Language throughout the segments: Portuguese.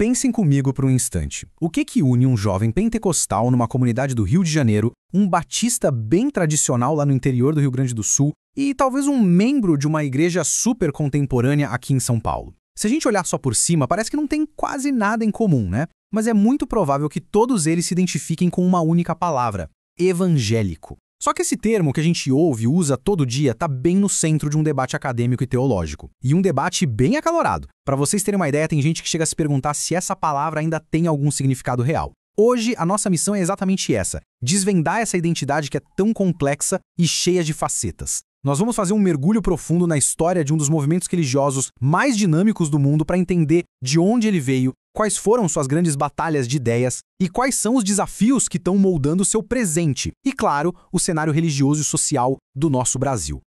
Pensem comigo por um instante. O que une um jovem pentecostal numa comunidade do Rio de Janeiro, um batista bem tradicional lá no interior do Rio Grande do Sul e talvez um membro de uma igreja super contemporânea aqui em São Paulo? Se a gente olhar só por cima, parece que não tem quase nada em comum, né? Mas é muito provável que todos eles se identifiquem com uma única palavra: evangélico. Só que esse termo que a gente ouve e usa todo dia está bem no centro de um debate acadêmico e teológico. E um debate bem acalorado. Para vocês terem uma ideia, tem gente que chega a se perguntar se essa palavra ainda tem algum significado real. Hoje, a nossa missão é exatamente essa: desvendar essa identidade que é tão complexa e cheia de facetas. Nós vamos fazer um mergulho profundo na história de um dos movimentos religiosos mais dinâmicos do mundo para entender de onde ele veio, quais foram suas grandes batalhas de ideias e quais são os desafios que estão moldando o seu presente e, claro, o cenário religioso e social do nosso Brasil.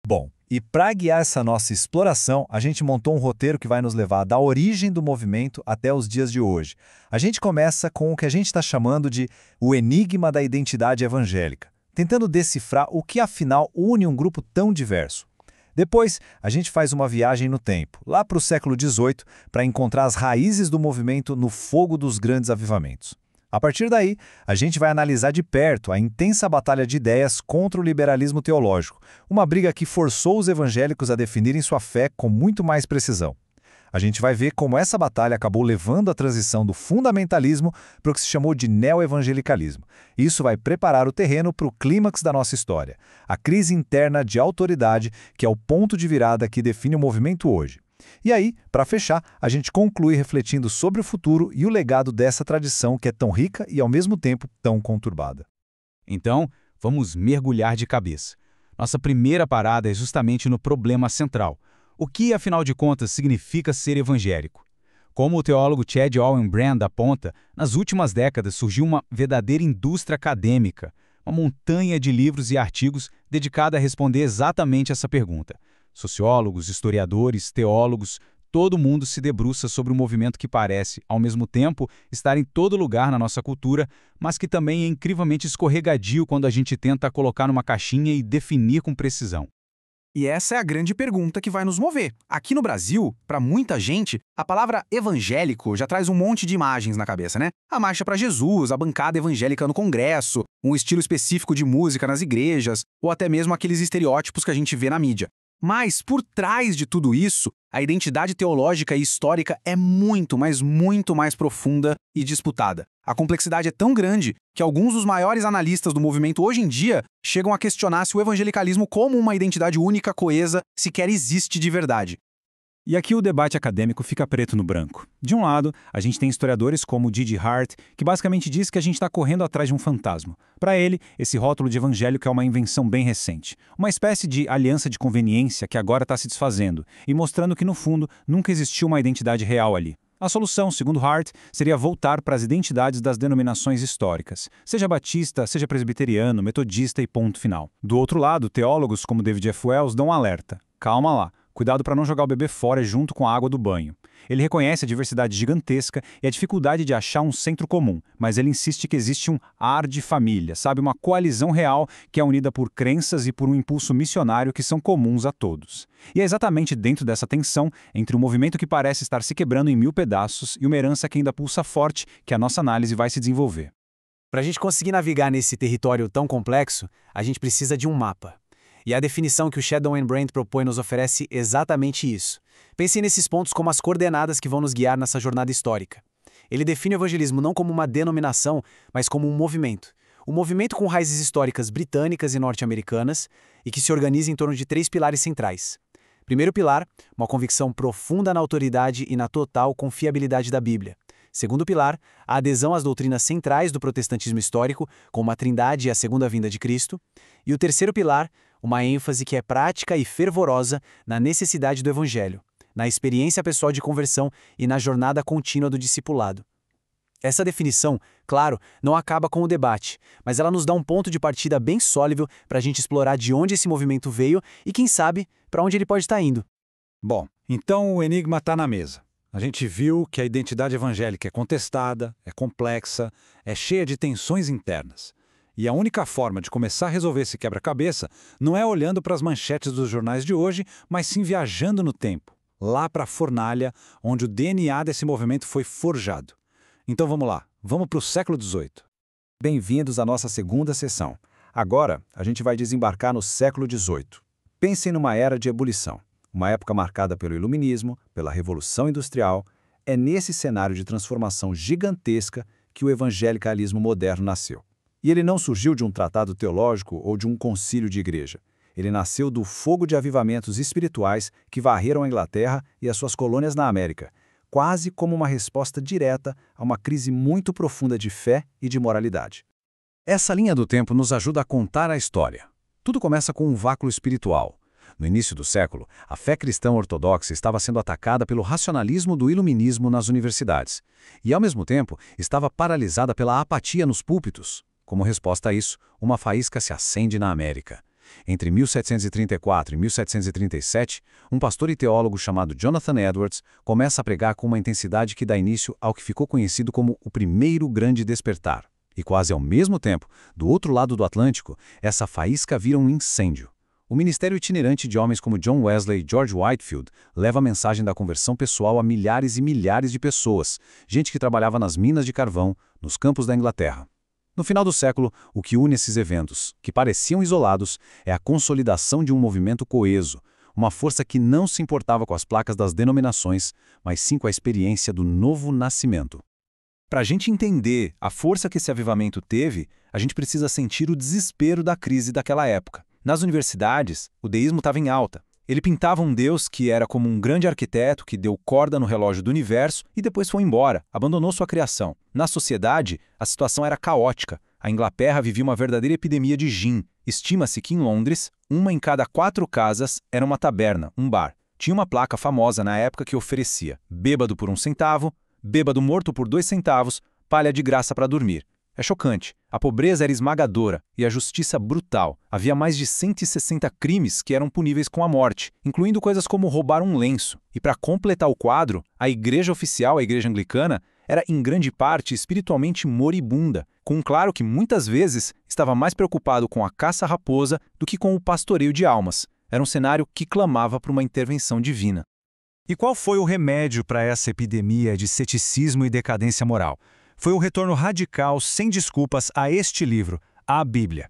Bom, e para guiar essa nossa exploração, a gente montou um roteiro que vai nos levar da origem do movimento até os dias de hoje. A gente começa com o que a gente está chamando de o enigma da identidade evangélica, tentando decifrar o que afinal une um grupo tão diverso. Depois, a gente faz uma viagem no tempo, lá para o século XVIII, para encontrar as raízes do movimento no fogo dos grandes avivamentos. A partir daí, a gente vai analisar de perto a intensa batalha de ideias contra o liberalismo teológico, uma briga que forçou os evangélicos a definirem sua fé com muito mais precisão. A gente vai ver como essa batalha acabou levando a transição do fundamentalismo para o que se chamou de neoevangelicalismo. Isso vai preparar o terreno para o clímax da nossa história, a crise interna de autoridade, que é o ponto de virada que define o movimento hoje. E aí, para fechar, a gente conclui refletindo sobre o futuro e o legado dessa tradição que é tão rica e, ao mesmo tempo, tão conturbada. Então, vamos mergulhar de cabeça. Nossa primeira parada é justamente no problema central. O que, afinal de contas, significa ser evangélico? Como o teólogo Chad Owen Brand aponta, nas últimas décadas surgiu uma verdadeira indústria acadêmica, uma montanha de livros e artigos dedicada a responder exatamente essa pergunta. Sociólogos, historiadores, teólogos, todo mundo se debruça sobre um movimento que parece, ao mesmo tempo, estar em todo lugar na nossa cultura, mas que também é incrivelmente escorregadio quando a gente tenta colocar numa caixinha e definir com precisão. E essa é a grande pergunta que vai nos mover. Aqui no Brasil, para muita gente, a palavra evangélico já traz um monte de imagens na cabeça, né? A marcha para Jesus, a bancada evangélica no Congresso, um estilo específico de música nas igrejas, ou até mesmo aqueles estereótipos que a gente vê na mídia. Mas, por trás de tudo isso, a identidade teológica e histórica é muito, mas muito mais profunda e disputada. A complexidade é tão grande que alguns dos maiores analistas do movimento hoje em dia chegam a questionar se o evangelicalismo como uma identidade única, coesa, sequer existe de verdade. E aqui o debate acadêmico fica preto no branco. De um lado, a gente tem historiadores como D.G. Hart, que basicamente diz que a gente está correndo atrás de um fantasma. Para ele, esse rótulo de evangélico é uma invenção bem recente, uma espécie de aliança de conveniência que agora está se desfazendo e mostrando que, no fundo, nunca existiu uma identidade real ali. A solução, segundo Hart, seria voltar para as identidades das denominações históricas, seja batista, seja presbiteriano, metodista e ponto final. Do outro lado, teólogos como David F. Wells dão um alerta. Calma lá. Cuidado para não jogar o bebê fora junto com a água do banho. Ele reconhece a diversidade gigantesca e a dificuldade de achar um centro comum, mas ele insiste que existe um ar de família, sabe? Uma coalizão real que é unida por crenças e por um impulso missionário que são comuns a todos. E é exatamente dentro dessa tensão, entre um movimento que parece estar se quebrando em 1000 pedaços e uma herança que ainda pulsa forte, que a nossa análise vai se desenvolver. Para a gente conseguir navegar nesse território tão complexo, a gente precisa de um mapa. E a definição que o Chad Owen Brand propõe nos oferece exatamente isso. Pense nesses pontos como as coordenadas que vão nos guiar nessa jornada histórica. Ele define o evangelismo não como uma denominação, mas como um movimento. Um movimento com raízes históricas britânicas e norte-americanas e que se organiza em torno de 3 pilares centrais. Primeiro pilar, uma convicção profunda na autoridade e na total confiabilidade da Bíblia. Segundo pilar, a adesão às doutrinas centrais do protestantismo histórico, como a Trindade e a segunda vinda de Cristo. E o terceiro pilar, uma ênfase que é prática e fervorosa na necessidade do Evangelho, na experiência pessoal de conversão e na jornada contínua do discipulado. Essa definição, claro, não acaba com o debate, mas ela nos dá um ponto de partida bem sólido para a gente explorar de onde esse movimento veio e, quem sabe, para onde ele pode estar indo. Bom, então o enigma está na mesa. A gente viu que a identidade evangélica é contestada, é complexa, é cheia de tensões internas. E a única forma de começar a resolver esse quebra-cabeça não é olhando para as manchetes dos jornais de hoje, mas sim viajando no tempo. lá para a fornalha, onde o DNA desse movimento foi forjado. Então vamos lá, vamos para o século XVIII. Bem-vindos à nossa segunda sessão. Agora, a gente vai desembarcar no século XVIII. Pensem numa era de ebulição, uma época marcada pelo Iluminismo, pela Revolução Industrial. É nesse cenário de transformação gigantesca que o evangelicalismo moderno nasceu. E ele não surgiu de um tratado teológico ou de um concílio de igreja. Ele nasceu do fogo de avivamentos espirituais que varreram a Inglaterra e as suas colônias na América, quase como uma resposta direta a uma crise muito profunda de fé e de moralidade. Essa linha do tempo nos ajuda a contar a história. Tudo começa com um vácuo espiritual. No início do século, a fé cristã ortodoxa estava sendo atacada pelo racionalismo do iluminismo nas universidades, e, ao mesmo tempo, estava paralisada pela apatia nos púlpitos. Como resposta a isso, uma faísca se acende na América. Entre 1734 e 1737, um pastor e teólogo chamado Jonathan Edwards começa a pregar com uma intensidade que dá início ao que ficou conhecido como o primeiro grande despertar. E quase ao mesmo tempo, do outro lado do Atlântico, essa faísca vira um incêndio. O ministério itinerante de homens como John Wesley e George Whitefield leva a mensagem da conversão pessoal a milhares e milhares de pessoas, gente que trabalhava nas minas de carvão, nos campos da Inglaterra. No final do século, o que une esses eventos, que pareciam isolados, é a consolidação de um movimento coeso, uma força que não se importava com as placas das denominações, mas sim com a experiência do novo nascimento. Para a gente entender a força que esse avivamento teve, a gente precisa sentir o desespero da crise daquela época. Nas universidades, o deísmo estava em alta. Ele pintava um Deus que era como um grande arquiteto que deu corda no relógio do universo e depois foi embora, abandonou sua criação. Na sociedade, a situação era caótica. A Inglaterra vivia uma verdadeira epidemia de gin. Estima-se que em Londres, 1 em cada 4 casas era uma taberna, um bar. Tinha uma placa famosa na época que oferecia bêbado por 1 centavo, bêbado morto por 2 centavos, palha de graça para dormir. É chocante. A pobreza era esmagadora e a justiça brutal. Havia mais de 160 crimes que eram puníveis com a morte, incluindo coisas como roubar um lenço. E para completar o quadro, a igreja oficial, a igreja anglicana, era em grande parte espiritualmente moribunda, com claro que muitas vezes estava mais preocupado com a caça-raposa do que com o pastoreio de almas. Era um cenário que clamava por uma intervenção divina. E qual foi o remédio para essa epidemia de ceticismo e decadência moral? Foi o retorno radical, sem desculpas, a este livro, a Bíblia.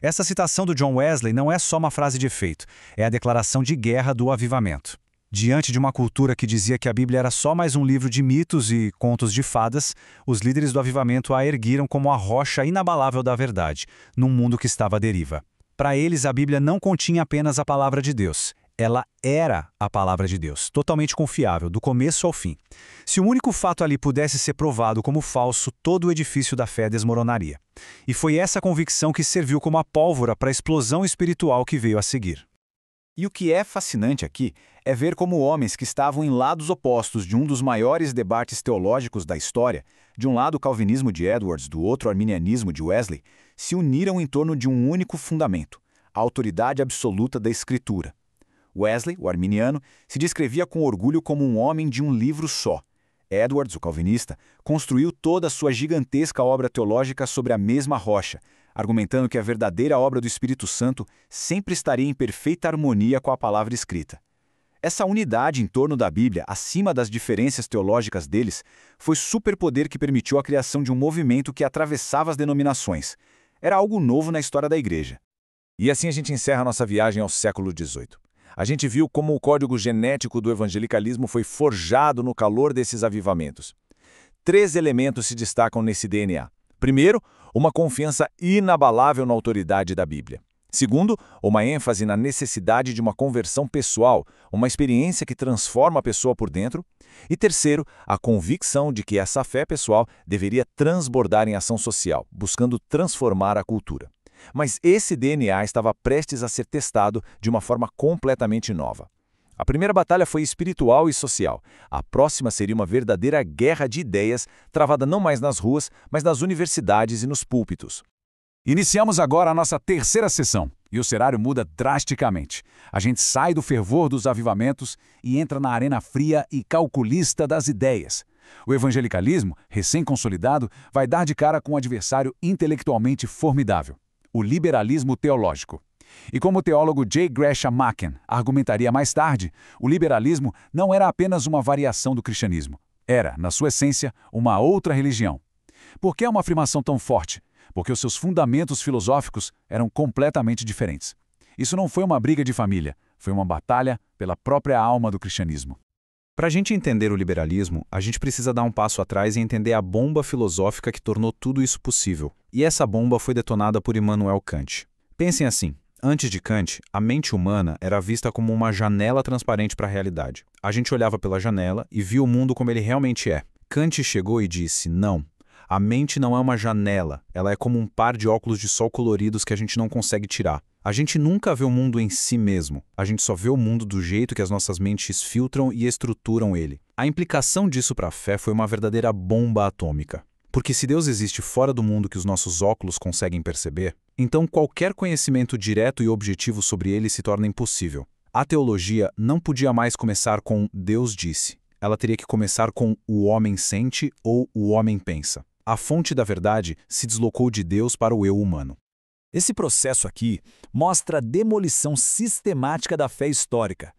Essa citação do John Wesley não é só uma frase de efeito, é a declaração de guerra do avivamento. Diante de uma cultura que dizia que a Bíblia era só mais um livro de mitos e contos de fadas, os líderes do avivamento a erguiram como a rocha inabalável da verdade, num mundo que estava à deriva. Para eles, a Bíblia não continha apenas a palavra de Deus. Ela era a palavra de Deus, totalmente confiável, do começo ao fim. Se o único fato ali pudesse ser provado como falso, todo o edifício da fé desmoronaria. E foi essa convicção que serviu como a pólvora para a explosão espiritual que veio a seguir. E o que é fascinante aqui é ver como homens que estavam em lados opostos de um dos maiores debates teológicos da história, de um lado o calvinismo de Edwards, do outro o arminianismo de Wesley, se uniram em torno de um único fundamento, a autoridade absoluta da Escritura. Wesley, o arminiano, se descrevia com orgulho como um homem de um livro só. Edwards, o calvinista, construiu toda a sua gigantesca obra teológica sobre a mesma rocha, argumentando que a verdadeira obra do Espírito Santo sempre estaria em perfeita harmonia com a palavra escrita. Essa unidade em torno da Bíblia, acima das diferenças teológicas deles, foi superpoder que permitiu a criação de um movimento que atravessava as denominações. Era algo novo na história da Igreja. E assim a gente encerra nossa viagem ao século XVIII. A gente viu como o código genético do evangelicalismo foi forjado no calor desses avivamentos. 3 elementos se destacam nesse DNA. Primeiro, uma confiança inabalável na autoridade da Bíblia. Segundo, uma ênfase na necessidade de uma conversão pessoal, uma experiência que transforma a pessoa por dentro. E terceiro, a convicção de que essa fé pessoal deveria transbordar em ação social, buscando transformar a cultura. Mas esse DNA estava prestes a ser testado de uma forma completamente nova. A primeira batalha foi espiritual e social. A próxima seria uma verdadeira guerra de ideias, travada não mais nas ruas, mas nas universidades e nos púlpitos. Iniciamos agora a nossa terceira sessão, e o cenário muda drasticamente. A gente sai do fervor dos avivamentos e entra na arena fria e calculista das ideias. O evangelicalismo, recém-consolidado, vai dar de cara com um adversário intelectualmente formidável: o liberalismo teológico. E como o teólogo J. Gresham Machen argumentaria mais tarde, o liberalismo não era apenas uma variação do cristianismo. Era, na sua essência, uma outra religião. Por que é uma afirmação tão forte? Porque os seus fundamentos filosóficos eram completamente diferentes. Isso não foi uma briga de família, foi uma batalha pela própria alma do cristianismo. Para a gente entender o liberalismo, a gente precisa dar um passo atrás e entender a bomba filosófica que tornou tudo isso possível. E essa bomba foi detonada por Immanuel Kant. Pensem assim. Antes de Kant, a mente humana era vista como uma janela transparente para a realidade. A gente olhava pela janela e via o mundo como ele realmente é. Kant chegou e disse, não, a mente não é uma janela, ela é como um par de óculos de sol coloridos que a gente não consegue tirar. A gente nunca vê o mundo em si mesmo, a gente só vê o mundo do jeito que as nossas mentes filtram e estruturam ele. A implicação disso para a fé foi uma verdadeira bomba atômica. Porque se Deus existe fora do mundo que os nossos óculos conseguem perceber, então qualquer conhecimento direto e objetivo sobre ele se torna impossível. A teologia não podia mais começar com Deus disse. Ela teria que começar com o homem sente ou o homem pensa. A fonte da verdade se deslocou de Deus para o eu humano. Esse processo aqui mostra a demolição sistemática da fé histórica.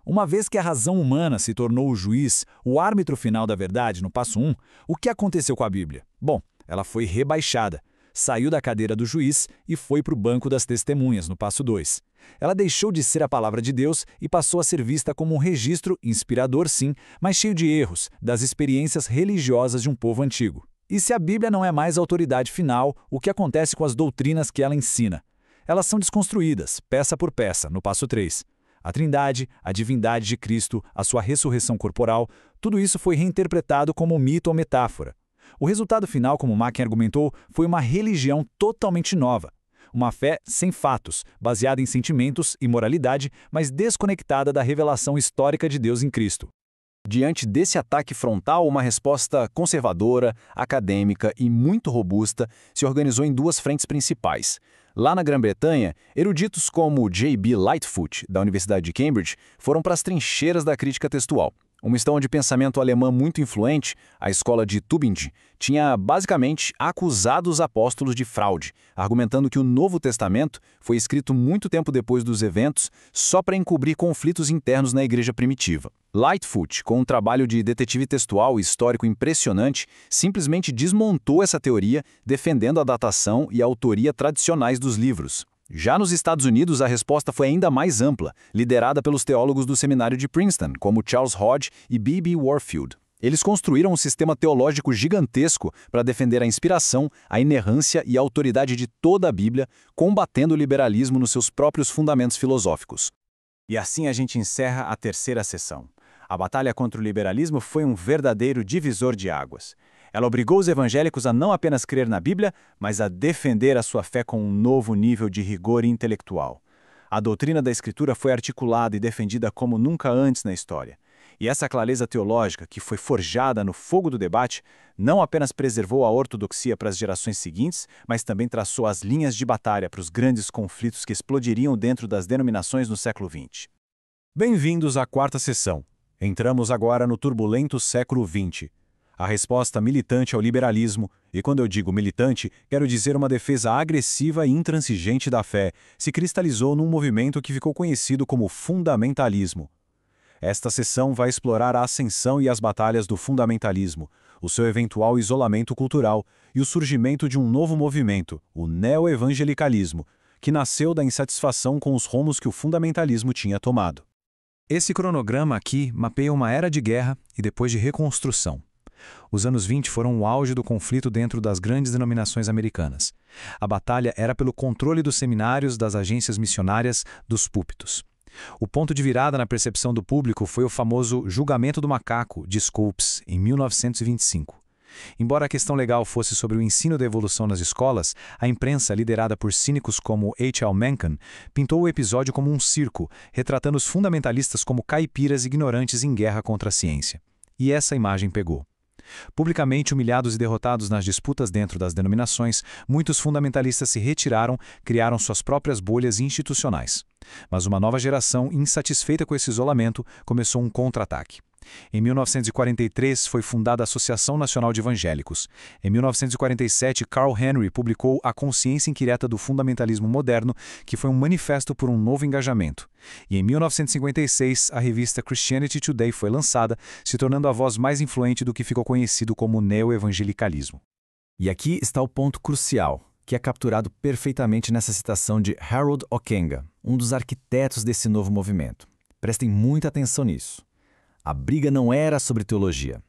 Uma vez que a razão humana se tornou o juiz, o árbitro final da verdade no passo 1, o que aconteceu com a Bíblia? Bom, ela foi rebaixada, saiu da cadeira do juiz e foi para o banco das testemunhas no passo 2. Ela deixou de ser a palavra de Deus e passou a ser vista como um registro inspirador sim, mas cheio de erros, das experiências religiosas de um povo antigo. E se a Bíblia não é mais a autoridade final, o que acontece com as doutrinas que ela ensina? Elas são desconstruídas, peça por peça, no passo 3. A Trindade, a divindade de Cristo, a sua ressurreição corporal, tudo isso foi reinterpretado como mito ou metáfora. O resultado final, como Machen argumentou, foi uma religião totalmente nova. Uma fé sem fatos, baseada em sentimentos e moralidade, mas desconectada da revelação histórica de Deus em Cristo. Diante desse ataque frontal, uma resposta conservadora, acadêmica e muito robusta se organizou em duas frentes principais. Lá na Grã-Bretanha, eruditos como J.B. Lightfoot, da Universidade de Cambridge, foram para as trincheiras da crítica textual. Uma escola de pensamento alemã muito influente, a escola de Tübingen, tinha basicamente acusado os apóstolos de fraude, argumentando que o Novo Testamento foi escrito muito tempo depois dos eventos só para encobrir conflitos internos na igreja primitiva. Lightfoot, com um trabalho de detetive textual e histórico impressionante, simplesmente desmontou essa teoria, defendendo a datação e a autoria tradicionais dos livros. Já nos Estados Unidos, a resposta foi ainda mais ampla, liderada pelos teólogos do seminário de Princeton, como Charles Hodge e B.B. Warfield. Eles construíram um sistema teológico gigantesco para defender a inspiração, a inerrância e a autoridade de toda a Bíblia, combatendo o liberalismo nos seus próprios fundamentos filosóficos. E assim a gente encerra a terceira sessão. A batalha contra o liberalismo foi um verdadeiro divisor de águas. Ela obrigou os evangélicos a não apenas crer na Bíblia, mas a defender a sua fé com um novo nível de rigor intelectual. A doutrina da Escritura foi articulada e defendida como nunca antes na história. E essa clareza teológica, que foi forjada no fogo do debate, não apenas preservou a ortodoxia para as gerações seguintes, mas também traçou as linhas de batalha para os grandes conflitos que explodiriam dentro das denominações no século XX. Bem-vindos à quarta sessão. Entramos agora no turbulento século XX. A resposta militante ao liberalismo, e quando eu digo militante, quero dizer uma defesa agressiva e intransigente da fé, se cristalizou num movimento que ficou conhecido como fundamentalismo. Esta sessão vai explorar a ascensão e as batalhas do fundamentalismo, o seu eventual isolamento cultural e o surgimento de um novo movimento, o neoevangelicalismo, que nasceu da insatisfação com os rumos que o fundamentalismo tinha tomado. Esse cronograma aqui mapeia uma era de guerra e depois de reconstrução. Os anos 20 foram o auge do conflito dentro das grandes denominações americanas. A batalha era pelo controle dos seminários, das agências missionárias, dos púlpitos. O ponto de virada na percepção do público foi o famoso Julgamento do Macaco, de Scopes, em 1925. Embora a questão legal fosse sobre o ensino da evolução nas escolas, a imprensa, liderada por cínicos como H.L. Mencken, pintou o episódio como um circo, retratando os fundamentalistas como caipiras ignorantes em guerra contra a ciência. E essa imagem pegou. Publicamente humilhados e derrotados nas disputas dentro das denominações, muitos fundamentalistas se retiraram, criaram suas próprias bolhas institucionais. Mas uma nova geração, insatisfeita com esse isolamento, começou um contra-ataque. Em 1943, foi fundada a Associação Nacional de Evangélicos. Em 1947, Carl Henry publicou A Consciência Inquieta do Fundamentalismo Moderno, que foi um manifesto por um novo engajamento. E em 1956, a revista Christianity Today foi lançada, se tornando a voz mais influente do que ficou conhecido como neo-evangelicalismo. E aqui está o ponto crucial, que é capturado perfeitamente nessa citação de Harold Ockenga, um dos arquitetos desse novo movimento. Prestem muita atenção nisso. A briga não era sobre teologia.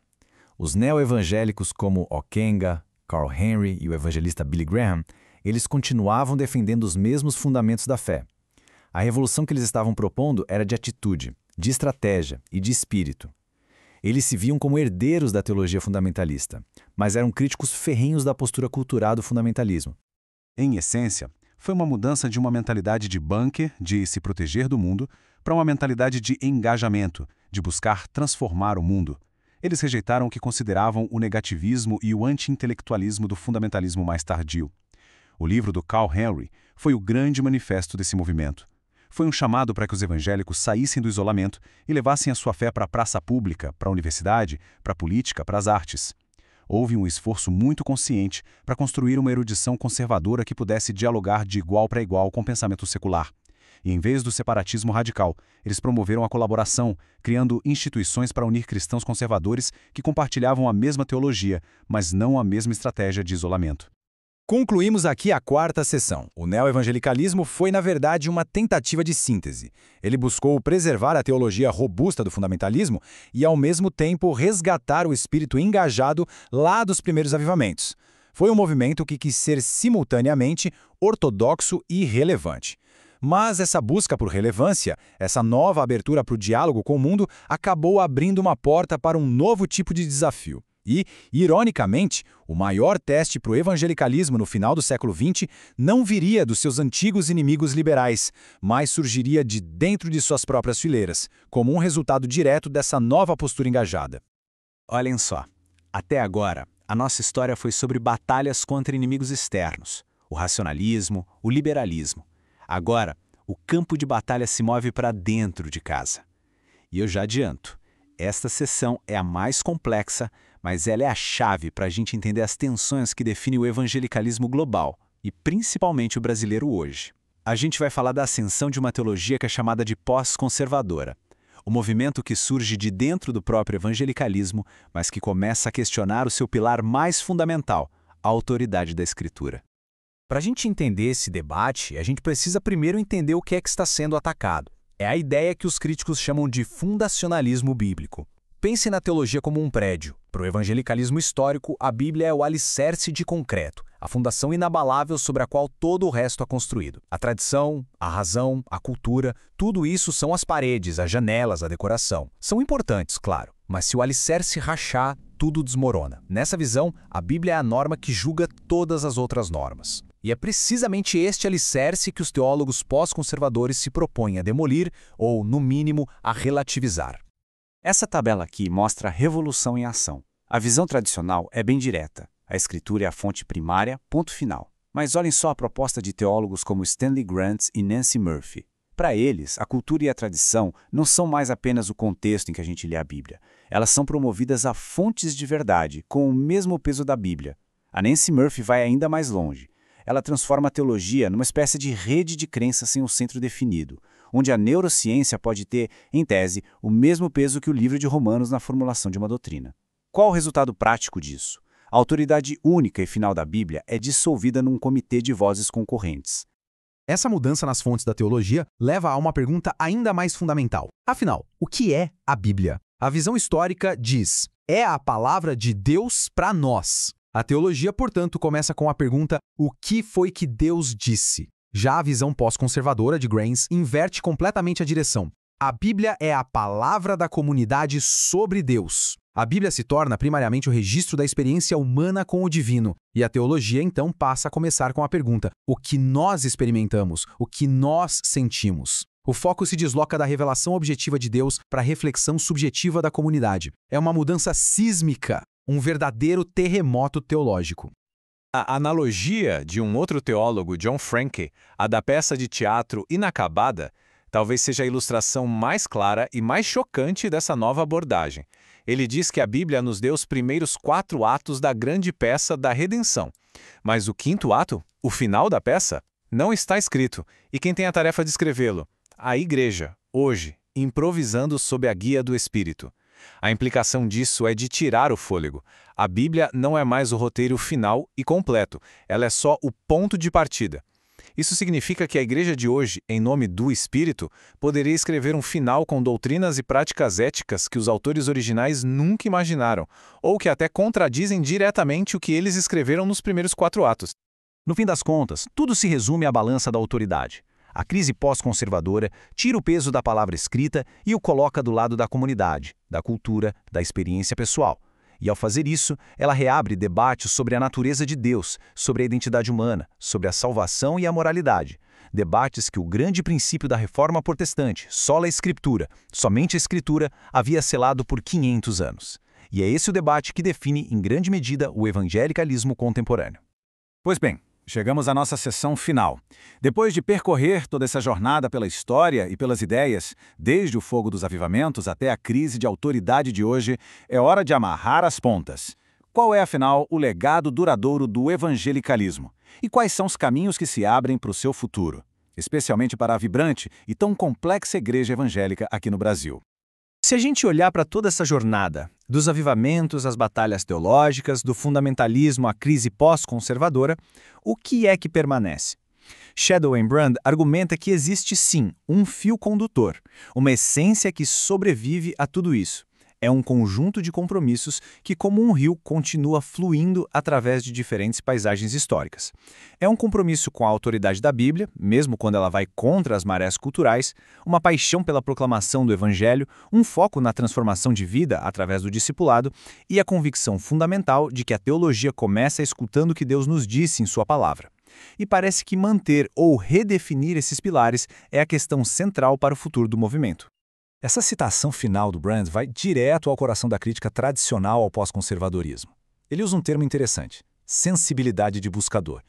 Os neo-evangélicos como Ockenga, Carl Henry e o evangelista Billy Graham, eles continuavam defendendo os mesmos fundamentos da fé. A revolução que eles estavam propondo era de atitude, de estratégia e de espírito. Eles se viam como herdeiros da teologia fundamentalista, mas eram críticos ferrenhos da postura cultural do fundamentalismo. Em essência, foi uma mudança de uma mentalidade de bunker, de se proteger do mundo, para uma mentalidade de engajamento, de buscar transformar o mundo. Eles rejeitaram o que consideravam o negativismo e o anti-intelectualismo do fundamentalismo mais tardio. O livro do Carl Henry foi o grande manifesto desse movimento. Foi um chamado para que os evangélicos saíssem do isolamento e levassem a sua fé para a praça pública, para a universidade, para a política, para as artes. Houve um esforço muito consciente para construir uma erudição conservadora que pudesse dialogar de igual para igual com o pensamento secular. E em vez do separatismo radical, eles promoveram a colaboração, criando instituições para unir cristãos conservadores que compartilhavam a mesma teologia, mas não a mesma estratégia de isolamento. Concluímos aqui a quarta sessão. O neo-evangelicalismo foi, na verdade, uma tentativa de síntese. Ele buscou preservar a teologia robusta do fundamentalismo e, ao mesmo tempo, resgatar o espírito engajado lá dos primeiros avivamentos. Foi um movimento que quis ser simultaneamente ortodoxo e relevante. Mas essa busca por relevância, essa nova abertura para o diálogo com o mundo, acabou abrindo uma porta para um novo tipo de desafio. E, ironicamente, o maior teste para o evangelicalismo no final do século XX não viria dos seus antigos inimigos liberais, mas surgiria de dentro de suas próprias fileiras, como um resultado direto dessa nova postura engajada. Olhem só, até agora, a nossa história foi sobre batalhas contra inimigos externos, o racionalismo, o liberalismo. Agora, o campo de batalha se move para dentro de casa. E eu já adianto, esta sessão é a mais complexa, mas ela é a chave para a gente entender as tensões que definem o evangelicalismo global, e principalmente o brasileiro hoje. A gente vai falar da ascensão de uma teologia que é chamada de pós-conservadora, o movimento que surge de dentro do próprio evangelicalismo, mas que começa a questionar o seu pilar mais fundamental, a autoridade da Escritura. Para a gente entender esse debate, a gente precisa primeiro entender o que é que está sendo atacado. É a ideia que os críticos chamam de fundacionalismo bíblico. Pense na teologia como um prédio. Para o evangelicalismo histórico, a Bíblia é o alicerce de concreto, a fundação inabalável sobre a qual todo o resto é construído. A tradição, a razão, a cultura, tudo isso são as paredes, as janelas, a decoração. São importantes, claro, mas se o alicerce rachar, tudo desmorona. Nessa visão, a Bíblia é a norma que julga todas as outras normas. E é precisamente este alicerce que os teólogos pós-conservadores se propõem a demolir ou, no mínimo, a relativizar. Essa tabela aqui mostra a revolução em ação. A visão tradicional é bem direta. A Escritura é a fonte primária, ponto final. Mas olhem só a proposta de teólogos como Stanley Grant e Nancy Murphy. Para eles, a cultura e a tradição não são mais apenas o contexto em que a gente lê a Bíblia. Elas são promovidas a fontes de verdade, com o mesmo peso da Bíblia. A Nancy Murphy vai ainda mais longe. Ela transforma a teologia numa espécie de rede de crenças sem um centro definido, onde a neurociência pode ter, em tese, o mesmo peso que o livro de Romanos na formulação de uma doutrina. Qual o resultado prático disso? A autoridade única e final da Bíblia é dissolvida num comitê de vozes concorrentes. Essa mudança nas fontes da teologia leva a uma pergunta ainda mais fundamental. Afinal, o que é a Bíblia? A visão histórica diz: é a palavra de Deus para nós. A teologia, portanto, começa com a pergunta: o que foi que Deus disse? Já a visão pós-conservadora de Graham inverte completamente a direção. A Bíblia é a palavra da comunidade sobre Deus. A Bíblia se torna primariamente o registro da experiência humana com o divino, e a teologia então passa a começar com a pergunta: o que nós experimentamos, o que nós sentimos? O foco se desloca da revelação objetiva de Deus para a reflexão subjetiva da comunidade. É uma mudança sísmica, um verdadeiro terremoto teológico. A analogia de um outro teólogo, John Franke, a da peça de teatro Inacabada, talvez seja a ilustração mais clara e mais chocante dessa nova abordagem. Ele diz que a Bíblia nos deu os primeiros 4 atos da grande peça da redenção. Mas o 5º ato, o final da peça, não está escrito. E quem tem a tarefa de escrevê-lo? A Igreja, hoje, improvisando sob a guia do Espírito. A implicação disso é de tirar o fôlego. A Bíblia não é mais o roteiro final e completo, ela é só o ponto de partida. Isso significa que a Igreja de hoje, em nome do Espírito, poderia escrever um final com doutrinas e práticas éticas que os autores originais nunca imaginaram, ou que até contradizem diretamente o que eles escreveram nos primeiros 4 atos. No fim das contas, tudo se resume à balança da autoridade. A crise pós-conservadora tira o peso da palavra escrita e o coloca do lado da comunidade, da cultura, da experiência pessoal. E ao fazer isso, ela reabre debates sobre a natureza de Deus, sobre a identidade humana, sobre a salvação e a moralidade. Debates que o grande princípio da reforma protestante, sola escritura, somente a escritura, havia selado por 500 anos. E é esse o debate que define, em grande medida, o evangelicalismo contemporâneo. Pois bem, chegamos à nossa sessão final. Depois de percorrer toda essa jornada pela história e pelas ideias, desde o fogo dos avivamentos até a crise de autoridade de hoje, é hora de amarrar as pontas. Qual é, afinal, o legado duradouro do evangelicalismo? E quais são os caminhos que se abrem para o seu futuro? Especialmente para a vibrante e tão complexa igreja evangélica aqui no Brasil. Se a gente olhar para toda essa jornada, dos avivamentos às batalhas teológicas, do fundamentalismo à crise pós-conservadora, o que é que permanece? Shadow and Brand argumenta que existe sim um fio condutor, uma essência que sobrevive a tudo isso. É um conjunto de compromissos que, como um rio, continua fluindo através de diferentes paisagens históricas. É um compromisso com a autoridade da Bíblia, mesmo quando ela vai contra as marés culturais, uma paixão pela proclamação do Evangelho, um foco na transformação de vida através do discipulado e a convicção fundamental de que a teologia começa escutando o que Deus nos disse em sua palavra. E parece que manter ou redefinir esses pilares é a questão central para o futuro do movimento. Essa citação final do Brand vai direto ao coração da crítica tradicional ao pós-conservadorismo. Ele usa um termo interessante: sensibilidade de buscador.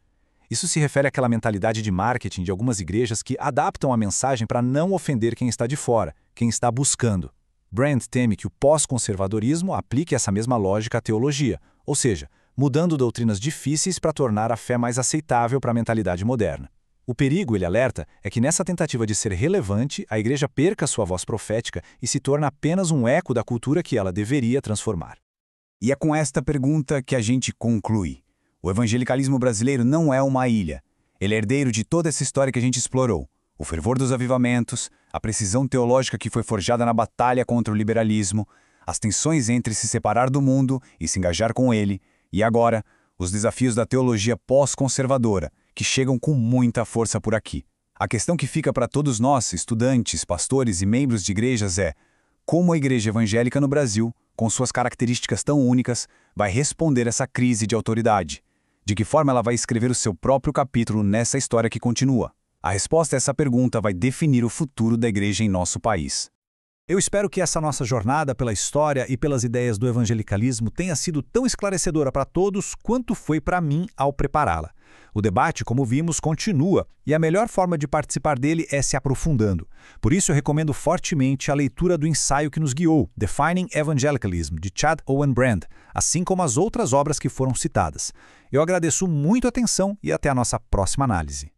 Isso se refere àquela mentalidade de marketing de algumas igrejas que adaptam a mensagem para não ofender quem está de fora, quem está buscando. Brand teme que o pós-conservadorismo aplique essa mesma lógica à teologia, ou seja, mudando doutrinas difíceis para tornar a fé mais aceitável para a mentalidade moderna. O perigo, ele alerta, é que nessa tentativa de ser relevante, a igreja perca sua voz profética e se torna apenas um eco da cultura que ela deveria transformar. E é com esta pergunta que a gente conclui. O evangelicalismo brasileiro não é uma ilha. Ele é herdeiro de toda essa história que a gente explorou. O fervor dos avivamentos, a precisão teológica que foi forjada na batalha contra o liberalismo, as tensões entre se separar do mundo e se engajar com ele, e agora, os desafios da teologia pós-conservadora, que chegam com muita força por aqui. A questão que fica para todos nós, estudantes, pastores e membros de igrejas é: como a igreja evangélica no Brasil, com suas características tão únicas, vai responder essa crise de autoridade? De que forma ela vai escrever o seu próprio capítulo nessa história que continua? A resposta a essa pergunta vai definir o futuro da igreja em nosso país. Eu espero que essa nossa jornada pela história e pelas ideias do evangelicalismo tenha sido tão esclarecedora para todos quanto foi para mim ao prepará-la. O debate, como vimos, continua, e a melhor forma de participar dele é se aprofundando. Por isso eu recomendo fortemente a leitura do ensaio que nos guiou, Defining Evangelicalism, de Chad Owen Brand, assim como as outras obras que foram citadas. Eu agradeço muito a atenção e até a nossa próxima análise.